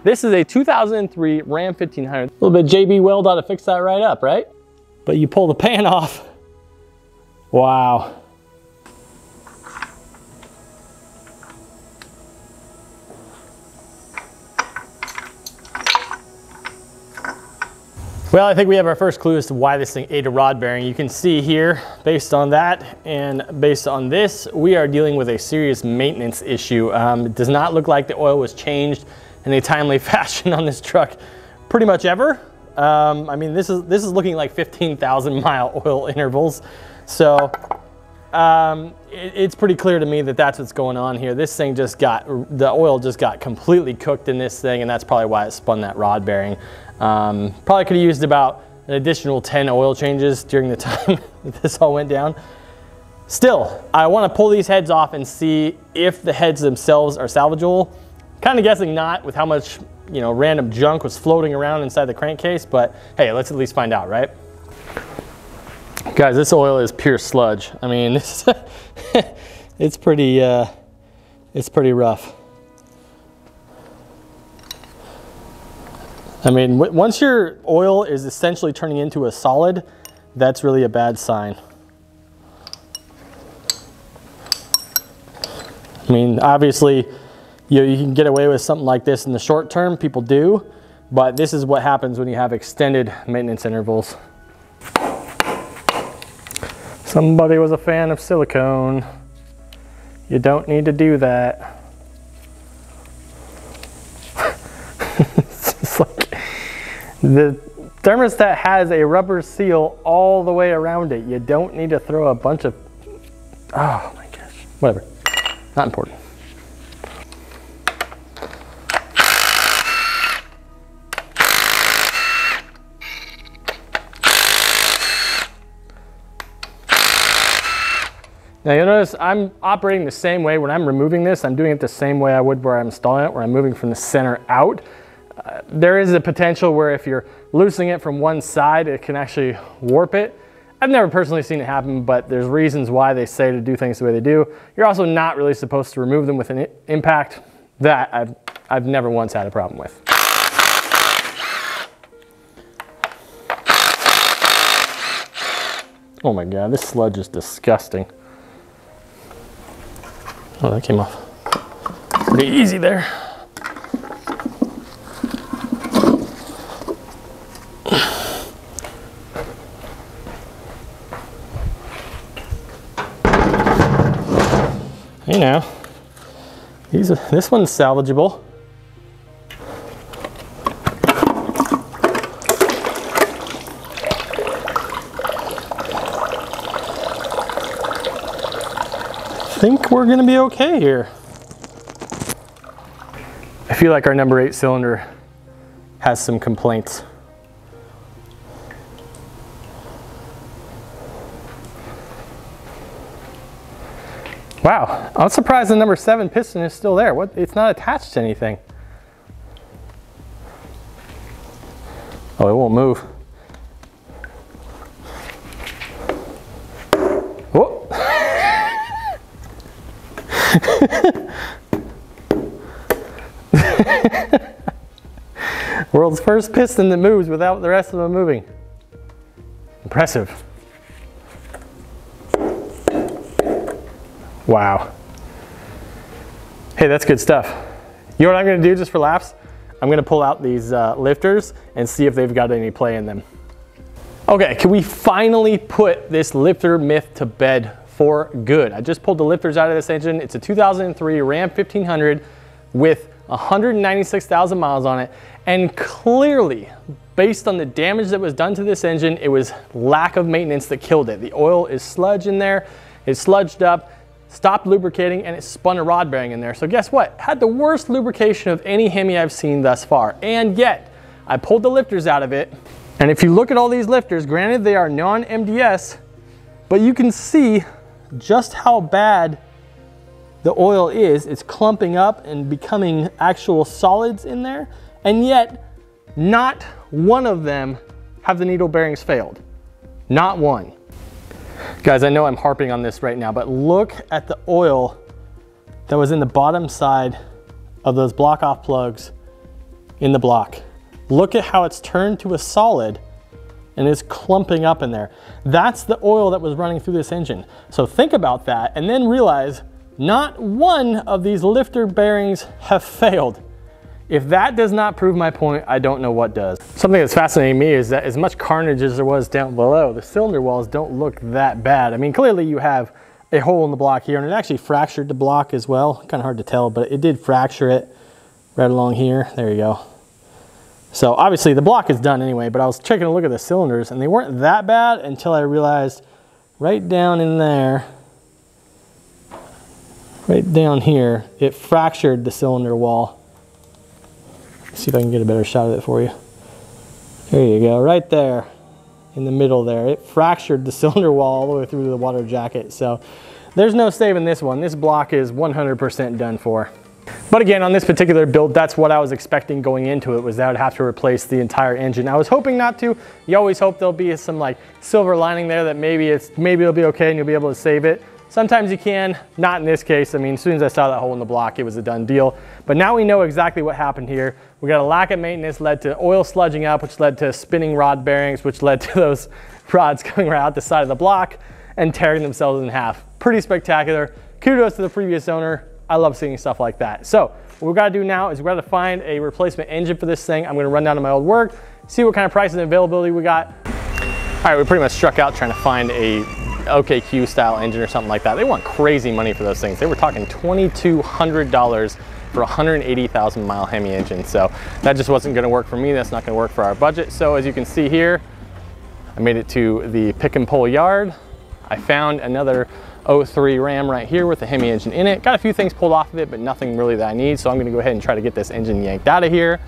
This is a 2003 Ram 1500. A little bit JB Weld ought to fix that right up, right? But you pull the pan off. Wow. Well, I think we have our first clue as to why this thing ate a rod bearing. You can see here, based on that and based on this, we are dealing with a serious maintenance issue. It does not look like the oil was changed in a timely fashion on this truck pretty much ever. I mean, this is looking like 15,000 mile oil intervals. So it's pretty clear to me that that's what's going on here. This thing the oil just got completely cooked in this thing, and that's probably why it spun that rod bearing. Probably could have used about an additional 10 oil changes during the time that this all went down. Still, I want to pull these heads off and see if the heads themselves are salvageable. Kind of guessing not, with how much, you know, random junk was floating around inside the crankcase, but hey, let's at least find out, right? Guys, this oil is pure sludge. I mean, it's pretty rough. I mean, once your oil is essentially turning into a solid, that's really a bad sign. I mean, obviously, you can get away with something like this in the short term, people do, but this is what happens when you have extended maintenance intervals. Somebody was a fan of silicone. You don't need to do that. It's like, the thermostat has a rubber seal all the way around it. You don't need to throw a bunch of, oh my gosh, whatever, not important. Now you'll notice I'm operating the same way when I'm removing this. I'm doing it the same way I would where I'm installing it, where I'm moving from the center out. There is a potential where if you're loosening it from one side, it can actually warp it. I've never personally seen it happen, but there's reasons why they say to do things the way they do. You're also not really supposed to remove them with an impact. That I've never once had a problem with. Oh my God, this sludge is disgusting. Oh, that came off pretty easy there. You know, this one's salvageable. I think we're gonna be okay here. I feel like our number 8 cylinder has some complaints. Wow, I'm surprised the number 7 piston is still there. What? It's not attached to anything. Oh, it won't move. Whoa. World's first piston that moves without the rest of them moving. Impressive. Wow. Hey, that's good stuff. You know what I'm gonna do just for laughs? I'm gonna pull out these lifters and see if they've got any play in them. Okay, can we finally put this lifter myth to bed for good? I just pulled the lifters out of this engine. It's a 2003 Ram 1500 with 196,000 miles on it. And clearly, based on the damage that was done to this engine, it was lack of maintenance that killed it. The oil is sludge in there, it's sludged up, stopped lubricating, and it spun a rod bearing in there. So guess what? Had the worst lubrication of any Hemi I've seen thus far. And yet, I pulled the lifters out of it. And if you look at all these lifters, granted they are non-MDS, but you can see just how bad the oil is. It's clumping up and becoming actual solids in there. And yet, not one of them have the needle bearings failed. Not one. Guys, I know I'm harping on this right now, but look at the oil that was in the bottom side of those block off plugs in the block. Look at how it's turned to a solid and is clumping up in there. That's the oil that was running through this engine. So think about that and then realize not one of these lifter bearings have failed. If that does not prove my point, I don't know what does. Something that's fascinating me is that as much carnage as there was down below, the cylinder walls don't look that bad. I mean, clearly you have a hole in the block here, and it actually fractured the block as well. Kind of hard to tell, but it did fracture it right along here. There you go. So obviously the block is done anyway, but I was taking a look at the cylinders and they weren't that bad until I realized right down in there, right down here, it fractured the cylinder wall. Let's see if I can get a better shot of it for you. There you go, right there in the middle there. It fractured the cylinder wall all the way through to the water jacket. So there's no saving this one. This block is 100% done for. But again, on this particular build, that's what I was expecting going into it, was that I would have to replace the entire engine. I was hoping not to. You always hope there'll be some like silver lining there, that maybe it'll be okay and you'll be able to save it. Sometimes you can, not in this case. I mean, as soon as I saw that hole in the block, it was a done deal. But now we know exactly what happened here. We got a lack of maintenance, led to oil sludging up, which led to spinning rod bearings, which led to those rods coming right out the side of the block and tearing themselves in half. Pretty spectacular. Kudos to the previous owner. I love seeing stuff like that. So what we've got to do now is we've got to find a replacement engine for this thing. I'm going to run down to my old work, see what kind of prices and availability we got. All right, we pretty much struck out trying to find a OKQ style engine or something like that. They want crazy money for those things. They were talking $2,200 for a 180,000 mile Hemi engine. So that just wasn't going to work for me. That's not going to work for our budget. So as you can see here, I made it to the pick and pull yard. I found another 03 Ram right here with the Hemi engine in it. Got a few things pulled off of it, but nothing really that I need. So I'm going to go ahead and try to get this engine yanked out of here.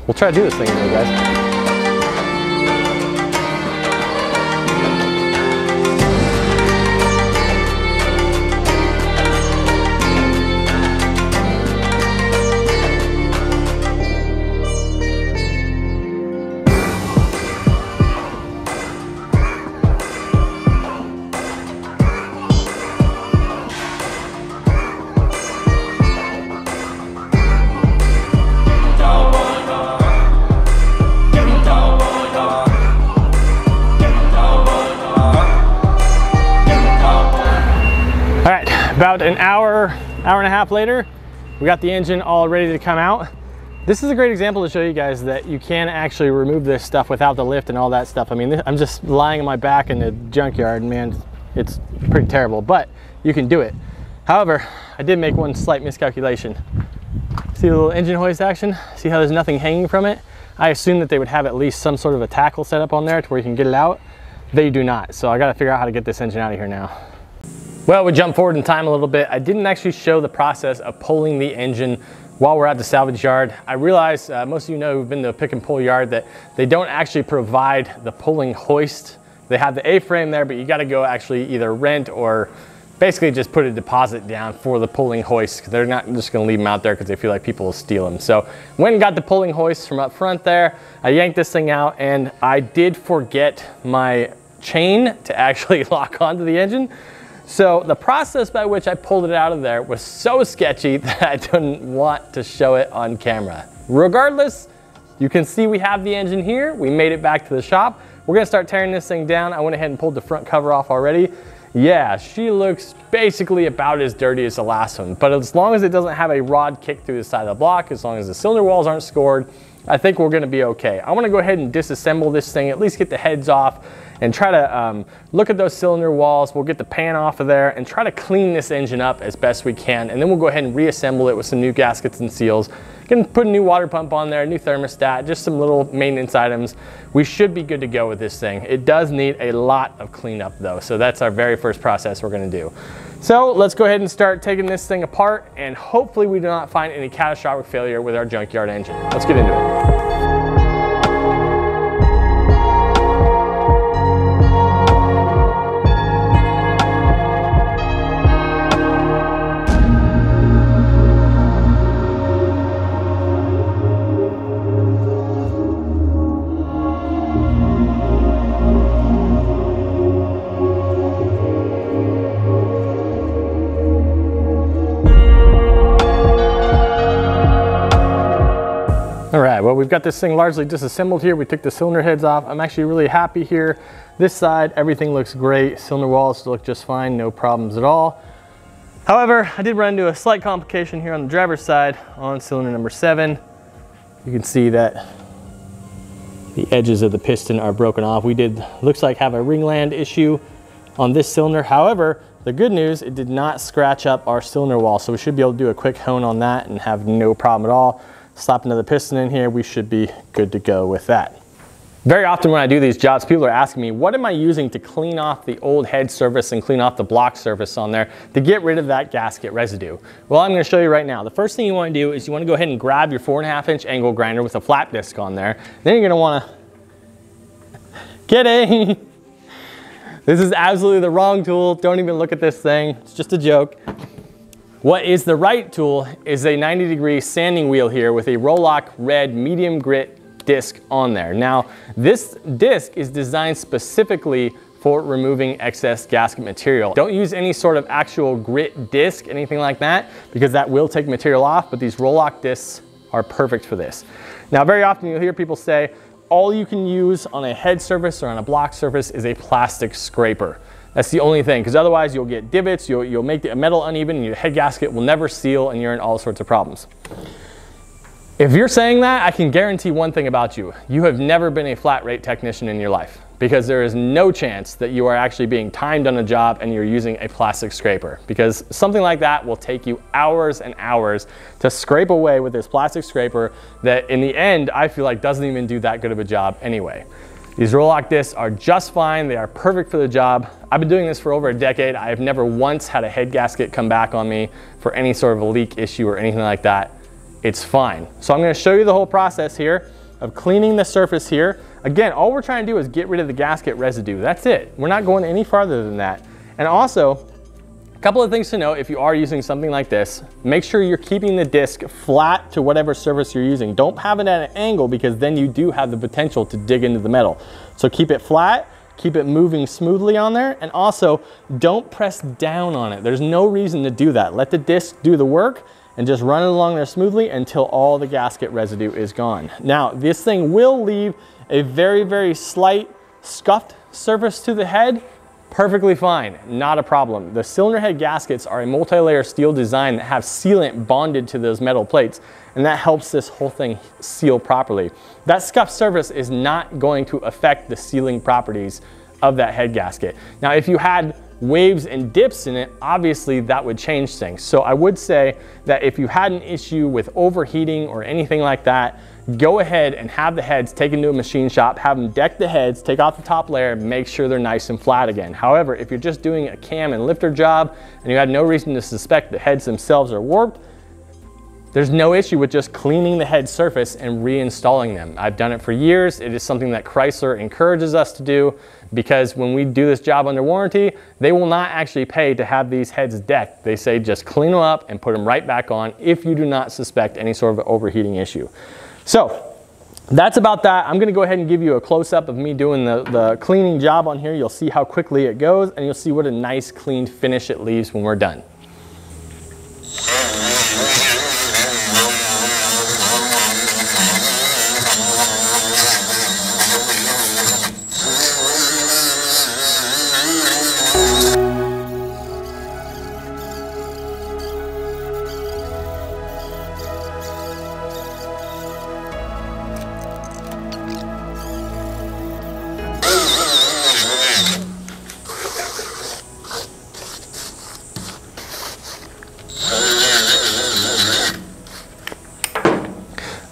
We'll try to do this thing anyway, guys. About an hour and a half later, we got the engine all ready to come out. This is a great example to show you guys that you can actually remove this stuff without the lift and all that stuff. I mean, I'm just lying on my back in the junkyard, man, it's pretty terrible, but you can do it. However, I did make one slight miscalculation. See the little engine hoist action? See how there's nothing hanging from it? I assumed that they would have at least some sort of a tackle set up on there to where you can get it out. They do not, so I gotta figure out how to get this engine out of here now. Well, we jump forward in time a little bit. I didn't actually show the process of pulling the engine while we're at the salvage yard. I realize most of you know who've been to a pick and pull yard that they don't actually provide the pulling hoist. They have the A-frame there, but you gotta go actually either rent or basically just put a deposit down for the pulling hoist. They're not just gonna leave them out there because they feel like people will steal them. So went and got the pulling hoist from up front there. I yanked this thing out and I did forget my chain to actually lock onto the engine. So the process by which I pulled it out of there was so sketchy that I didn't want to show it on camera. Regardless, you can see we have the engine here. We made it back to the shop. We're gonna start tearing this thing down. I went ahead and pulled the front cover off already. Yeah, she looks basically about as dirty as the last one, but as long as it doesn't have a rod kick through the side of the block, as long as the cylinder walls aren't scored, I think we're gonna be okay. I wanna go ahead and disassemble this thing, at least get the heads off, and try to look at those cylinder walls. We'll get the pan off of there and try to clean this engine up as best we can. And then we'll go ahead and reassemble it with some new gaskets and seals. Gonna put a new water pump on there, a new thermostat, just some little maintenance items. We should be good to go with this thing. It does need a lot of cleanup though. So that's our very first process we're gonna do. So let's go ahead and start taking this thing apart, and hopefully we do not find any catastrophic failure with our junkyard engine. Let's get into it. All right, well, we've got this thing largely disassembled here. We took the cylinder heads off. I'm actually really happy here. This side, everything looks great. Cylinder walls look just fine, no problems at all. However, I did run into a slight complication here on the driver's side on cylinder number 7. You can see that the edges of the piston are broken off. We did, looks like, have a ringland issue on this cylinder. However, the good news, it did not scratch up our cylinder wall, so we should be able to do a quick hone on that and have no problem at all. Slap another piston in here, we should be good to go with that. Very often when I do these jobs, people are asking me, what am I using to clean off the old head surface and clean off the block surface on there to get rid of that gasket residue? Well, I'm gonna show you right now. The first thing you wanna do is you wanna go ahead and grab your 4.5-inch angle grinder with a flat disc on there. Then you're gonna wanna, kidding! This is absolutely the wrong tool. Don't even look at this thing, it's just a joke. What is the right tool is a 90-degree sanding wheel here with a Roloc red medium grit disc on there. Now, this disc is designed specifically for removing excess gasket material. Don't use any sort of actual grit disc, anything like that, because that will take material off, but these Roloc discs are perfect for this. Now, very often you'll hear people say, all you can use on a head surface or on a block surface is a plastic scraper. That's the only thing, because otherwise you'll get divots, you'll make the metal uneven, and your head gasket will never seal, and you're in all sorts of problems. If you're saying that, I can guarantee one thing about you. You have never been a flat rate technician in your life, because there is no chance that you are actually being timed on a job and you're using a plastic scraper, because something like that will take you hours and hours to scrape away with this plastic scraper that in the end, I feel like doesn't even do that good of a job anyway. These Roloc discs are just fine. They are perfect for the job. I've been doing this for over a decade. I have never once had a head gasket come back on me for any sort of a leak issue or anything like that. It's fine. So I'm going to show you the whole process here of cleaning the surface here. Again, all we're trying to do is get rid of the gasket residue. That's it. We're not going any farther than that. And also, a couple of things to note if you are using something like this, make sure you're keeping the disc flat to whatever surface you're using. Don't have it at an angle, because then you do have the potential to dig into the metal. So keep it flat, keep it moving smoothly on there, and also don't press down on it. There's no reason to do that. Let the disc do the work and just run it along there smoothly until all the gasket residue is gone. Now, this thing will leave a very, very slight scuffed surface to the head. Perfectly fine, not a problem. The cylinder head gaskets are a multi-layer steel design that have sealant bonded to those metal plates, and that helps this whole thing seal properly. That scuffed surface is not going to affect the sealing properties of that head gasket. Now, if you had waves and dips in it, obviously that would change things. So I would say that if you had an issue with overheating or anything like that, go ahead and have the heads taken to a machine shop, have them deck the heads, take off the top layer, make sure they're nice and flat again. However, if you're just doing a cam and lifter job and you had no reason to suspect the heads themselves are warped, there's no issue with just cleaning the head surface and reinstalling them. I've done it for years. It is something that Chrysler encourages us to do, because when we do this job under warranty, they will not actually pay to have these heads decked. They say just clean them up and put them right back on if you do not suspect any sort of overheating issue. So that's about that. I'm gonna go ahead and give you a close-up of me doing the cleaning job on here. You'll see how quickly it goes, and you'll see what a nice clean finish it leaves when we're done.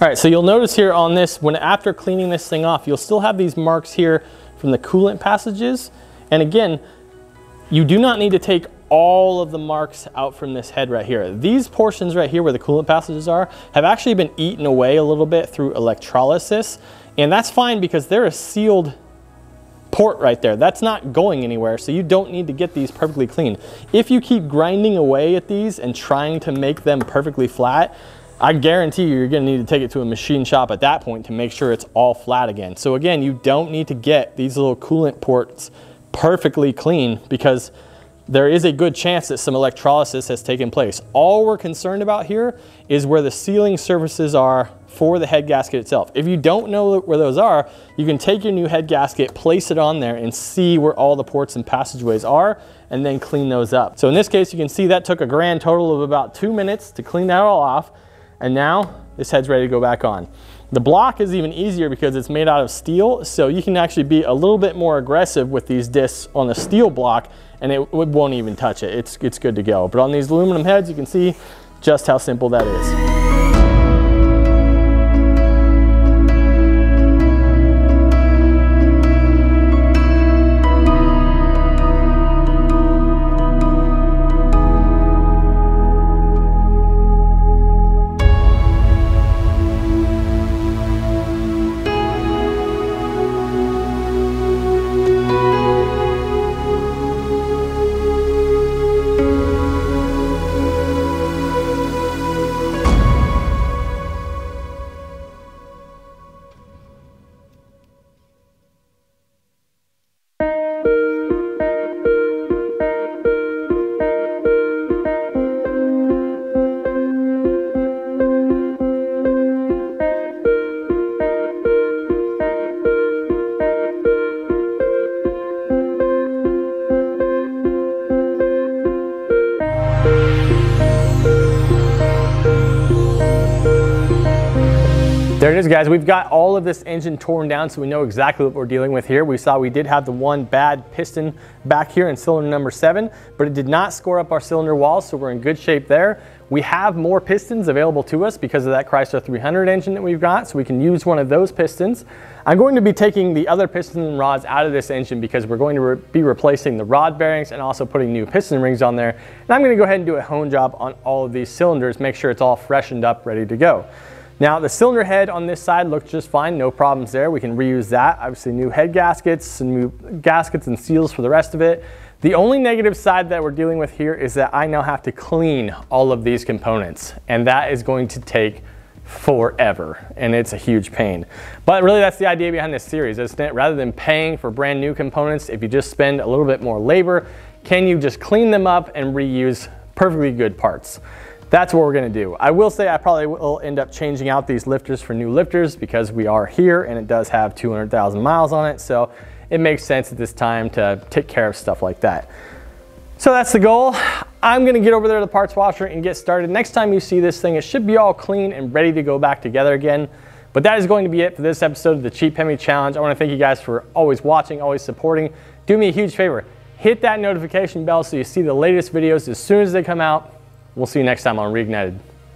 All right, so you'll notice here on this, after cleaning this thing off, you'll still have these marks here from the coolant passages. And again, you do not need to take all of the marks out from this head right here. These portions right here where the coolant passages are have actually been eaten away a little bit through electrolysis. And that's fine, because they're a sealed port right there. That's not going anywhere, so you don't need to get these perfectly clean. If you keep grinding away at these and trying to make them perfectly flat, I guarantee you're gonna need to take it to a machine shop at that point to make sure it's all flat again. So again, you don't need to get these little coolant ports perfectly clean, because there is a good chance that some electrolysis has taken place. All we're concerned about here is where the sealing surfaces are for the head gasket itself. If you don't know where those are, you can take your new head gasket, place it on there, and see where all the ports and passageways are, and then clean those up. So in this case, you can see that took a grand total of about 2 minutes to clean that all off, and now this head's ready to go back on. The block is even easier because it's made out of steel, so you can actually be a little bit more aggressive with these discs on the steel block, and it won't even touch it. It's good to go. But on these aluminum heads, you can see just how simple that is. There it is, guys. We've got all of this engine torn down, so we know exactly what we're dealing with here. We saw we did have the one bad piston back here in cylinder number 7, but it did not score up our cylinder walls, so we're in good shape there. We have more pistons available to us because of that Chrysler 300 engine that we've got, so we can use one of those pistons. I'm going to be taking the other piston and rods out of this engine because we're going to be replacing the rod bearings and also putting new piston rings on there. And I'm going to go ahead and do a hone job on all of these cylinders, make sure it's all freshened up, ready to go. Now the cylinder head on this side looks just fine, no problems there. We can reuse that. Obviously new head gaskets, some new gaskets and seals for the rest of it. The only negative side that we're dealing with here is that I now have to clean all of these components, and that is going to take forever, and it's a huge pain. But really that's the idea behind this series, isn't it? Rather than paying for brand new components, if you just spend a little bit more labor, can you just clean them up and reuse perfectly good parts? That's what we're gonna do. I will say I probably will end up changing out these lifters for new lifters because we are here and it does have 200,000 miles on it, so it makes sense at this time to take care of stuff like that. So that's the goal. I'm gonna get over there to the parts washer and get started. Next time you see this thing, it should be all clean and ready to go back together again. But that is going to be it for this episode of the Cheap Hemi Challenge. I wanna thank you guys for always watching, always supporting. Do me a huge favor, hit that notification bell so you see the latest videos as soon as they come out. We'll see you next time on Reignited.